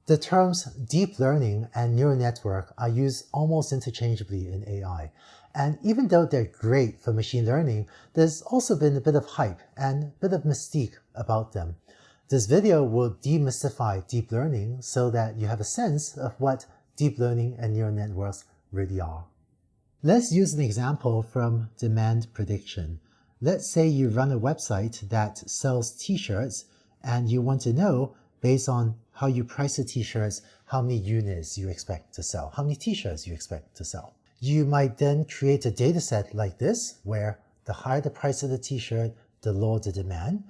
The terms deep learning and neural network are used almost interchangeably in AI. And even though they're great for machine learning, there's also been a bit of hype and a bit of mystique about them. This video will demystify deep learning so that you have a sense of what deep learning and neural networks really are. Let's use an example from demand prediction. Let's say you run a website that sells t-shirts and you want to know, based on how you price the t-shirts, how many units you expect to sell, how many t-shirts you expect to sell. You might then create a data set like this, where the higher the price of the t-shirt, the lower the demand.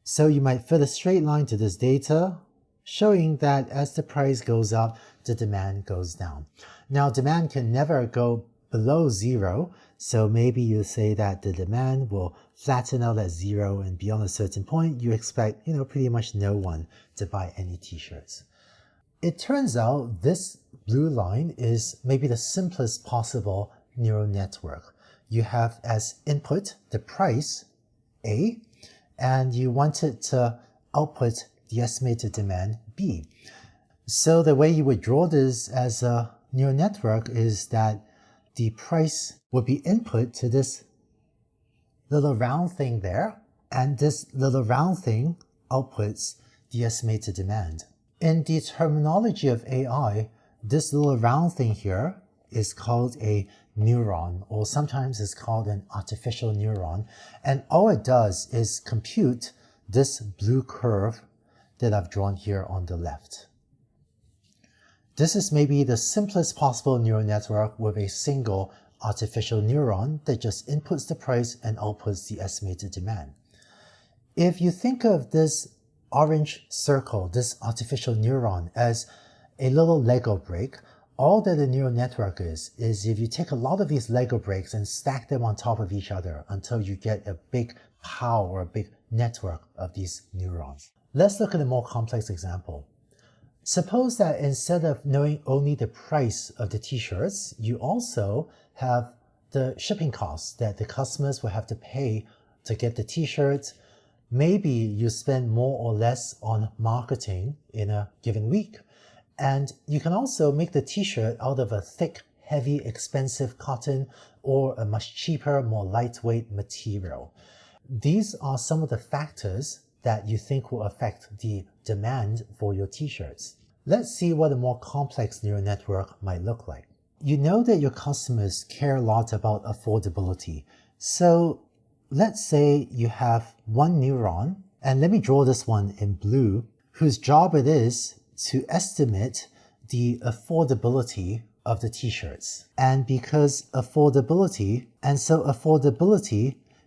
So you might fit a straight line to this data, showing that as the price goes up, the demand goes down. Now, demand can never go below zero, so maybe you say that the demand will flatten out at zero, and beyond a certain point, you expect, pretty much no one to buy any t-shirts. It turns out this blue line is maybe the simplest possible neural network. You have as input the price, A, and you want it to output the estimated demand, B. So the way you would draw this as a neural network is that the price would be input to this little round thing there, and this little round thing outputs the estimated demand. In the terminology of AI, this little round thing here is called a neuron, or sometimes it's called an artificial neuron, and all it does is compute this blue curve that I've drawn here on the left. This is maybe the simplest possible neural network with a single artificial neuron that just inputs the price and outputs the estimated demand. If you think of this orange circle, this artificial neuron, as a little Lego brick, all that a neural network is if you take a lot of these Lego bricks and stack them on top of each other until you get a big pile or a big network of these neurons. Let's look at a more complex example. Suppose that instead of knowing only the price of the t-shirts, you also have the shipping costs that the customers will have to pay to get the t-shirts. Maybe you spend more or less on marketing in a given week. And you can also make the t-shirt out of a thick, heavy, expensive cotton or a much cheaper, more lightweight material. These are some of the factors that you think will affect the demand for your t-shirts. Let's see what a more complex neural network might look like. You know that your customers care a lot about affordability. So let's say you have one neuron, and let me draw this one in blue, whose job it is to estimate the affordability of the t-shirts. And because affordability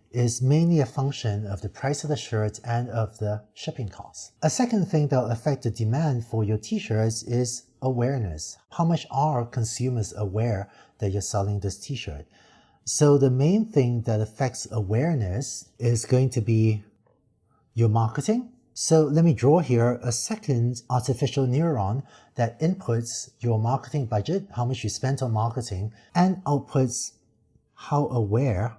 is mainly a function of the price of the shirt and of the shipping costs. A second thing that will affect the demand for your t-shirts is awareness. How much are consumers aware that you're selling this t-shirt? So the main thing that affects awareness is going to be your marketing. So let me draw here a second artificial neuron that inputs your marketing budget, how much you spent on marketing, and outputs how aware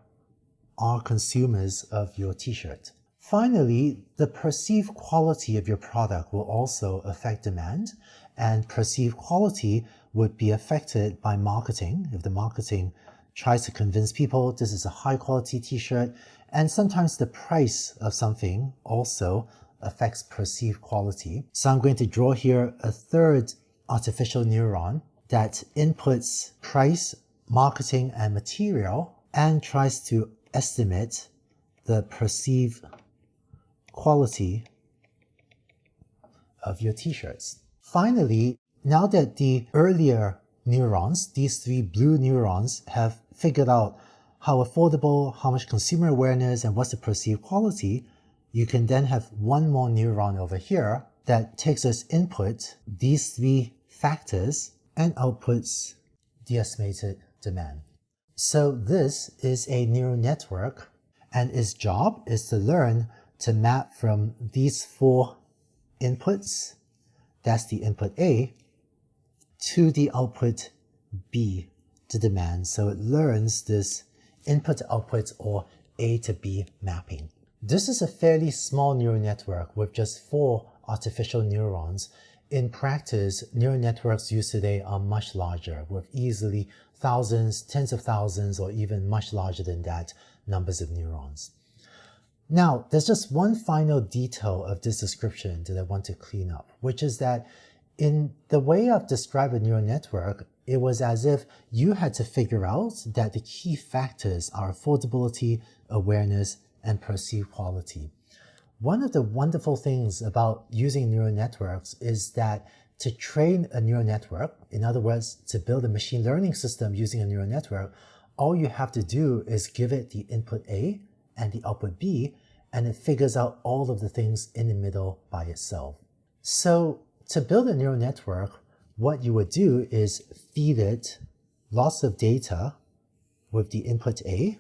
are consumers of your t-shirt. Finally, the perceived quality of your product will also affect demand, and perceived quality would be affected by marketing. If the marketing tries to convince people this is a high quality t-shirt, and sometimes the price of something also affects perceived quality. So I'm going to draw here a third artificial neuron that inputs price, marketing, and material, and tries to estimate the perceived quality of your t-shirts. Finally, now that the earlier neurons, these three blue neurons, have figured out how affordable, how much consumer awareness, and what's the perceived quality, you can then have one more neuron over here that takes as input these three factors and outputs the estimated demand. So this is a neural network, and its job is to learn to map from these four inputs, that's the input A, to the output B, the demand. So it learns this input to output, or A to B mapping. This is a fairly small neural network with just 4 artificial neurons, in practice, neural networks used today are much larger, with easily thousands, tens of thousands, or even much larger than that numbers of neurons. Now, there's just one final detail of this description that I want to clean up, which is that in the way I've described a neural network, it was as if you had to figure out that the key factors are affordability, awareness, and perceived quality. One of the wonderful things about using neural networks is that to train a neural network, in other words, to build a machine learning system using a neural network, all you have to do is give it the input A and the output B, and it figures out all of the things in the middle by itself. So to build a neural network, what you would do is feed it lots of data with the input A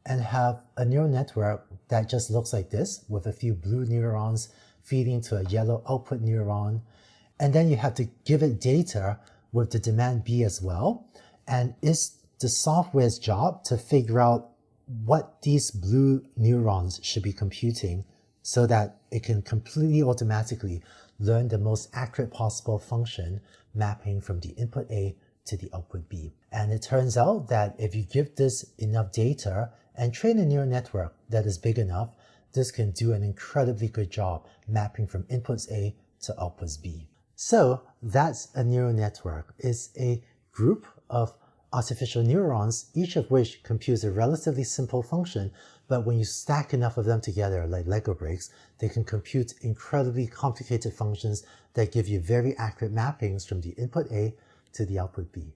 and have a neural network that just looks like this with a few blue neurons feeding to a yellow output neuron. And then you have to give it data with the demand B as well. And it's the software's job to figure out what these blue neurons should be computing so that it can completely automatically learn the most accurate possible function mapping from the input A to the output B. And it turns out that if you give this enough data and train a neural network that is big enough, this can do an incredibly good job mapping from inputs A to outputs B. So that's a neural network. It's a group of artificial neurons, each of which computes a relatively simple function, but when you stack enough of them together like Lego bricks, they can compute incredibly complicated functions that give you very accurate mappings from the input A to the output B.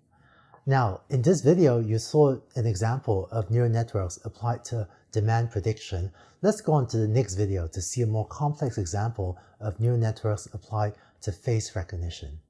Now, in this video, you saw an example of neural networks applied to demand prediction. Let's go on to the next video to see a more complex example of neural networks applied to face recognition.